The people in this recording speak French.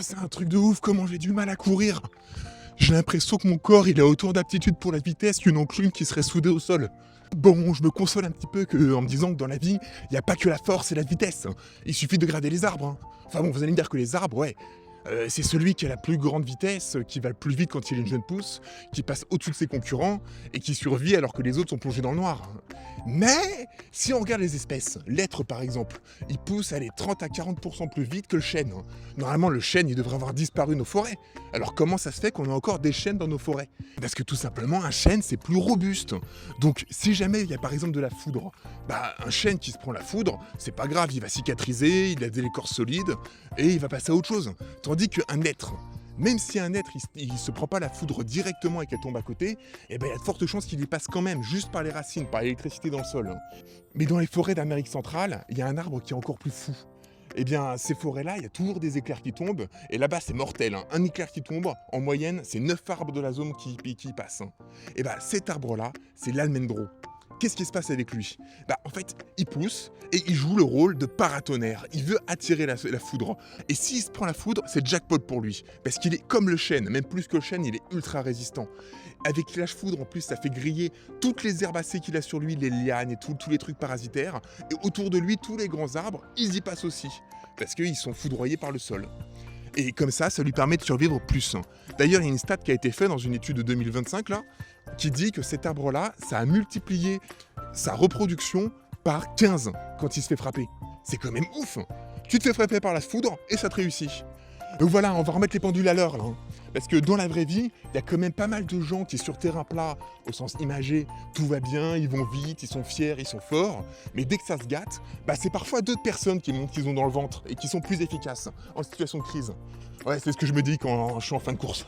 c'est un truc de ouf, comment j'ai du mal à courir. J'ai l'impression que mon corps, il a autant d'aptitude pour la vitesse qu'une enclume qui serait soudée au sol. Bon, je me console un petit peu en me disant que dans la vie, il n'y a pas que la force et la vitesse. Il suffit de grader les arbres. Enfin bon, vous allez me dire que les arbres, ouais, c'est celui qui a la plus grande vitesse, qui va le plus vite quand il est une jeune pousse, qui passe au-dessus de ses concurrents et qui survit alors que les autres sont plongés dans le noir. Mais si on regarde les espèces, l'être par exemple, il pousse aller 30 à 40% plus vite que le chêne. Normalement, le chêne, il devrait avoir disparu de nos forêts. Alors comment ça se fait qu'on a encore des chênes dans nos forêts? Parce que tout simplement, un chêne, c'est plus robuste. Donc si jamais il y a par exemple de la foudre, bah un chêne qui se prend la foudre, c'est pas grave, il va cicatriser, il a de l'écorce solide et il va passer à autre chose. Tandis qu'un être, même si un être il se prend pas la foudre directement et qu'elle tombe à côté, eh ben il y a de fortes chances qu'il y passe quand même, juste par les racines, par l'électricité dans le sol. Mais dans les forêts d'Amérique centrale, il y a un arbre qui est encore plus fou. Eh bien, ces forêts-là, il y a toujours des éclairs qui tombent, et là-bas, c'est mortel. Un éclair qui tombe, en moyenne, c'est 9 arbres de la zone qui y passent. Et bien, cet arbre-là, c'est l'almendro. Qu'est-ce qui se passe avec lui? En fait, il pousse et il joue le rôle de paratonnerre. Il veut attirer la foudre. Et s'il se prend la foudre, c'est jackpot pour lui. Parce qu'il est comme le chêne, même plus que le chêne, il est ultra résistant. Avec la foudre, en plus, ça fait griller toutes les herbacées qu'il a sur lui, les lianes et tous les trucs parasitaires. Et autour de lui, tous les grands arbres, ils y passent aussi. Parce qu'ils sont foudroyés par le sol. Et comme ça lui permet de survivre plus. D'ailleurs, il y a une stat qui a été faite dans une étude de 2025, là, qui dit que cet arbre-là, ça a multiplié sa reproduction par 15 quand il se fait frapper. C'est quand même ouf. Tu te fais frapper par la foudre et ça te réussit. Donc voilà, on va remettre les pendules à l'heure, là. Parce que dans la vraie vie, il y a quand même pas mal de gens qui, sur terrain plat, au sens imagé, tout va bien, ils vont vite, ils sont fiers, ils sont forts. Mais dès que ça se gâte, c'est parfois d'autres personnes qui montrent qu'ils ont dans le ventre et qui sont plus efficaces en situation de crise. Ouais, c'est ce que je me dis quand je suis en fin de course.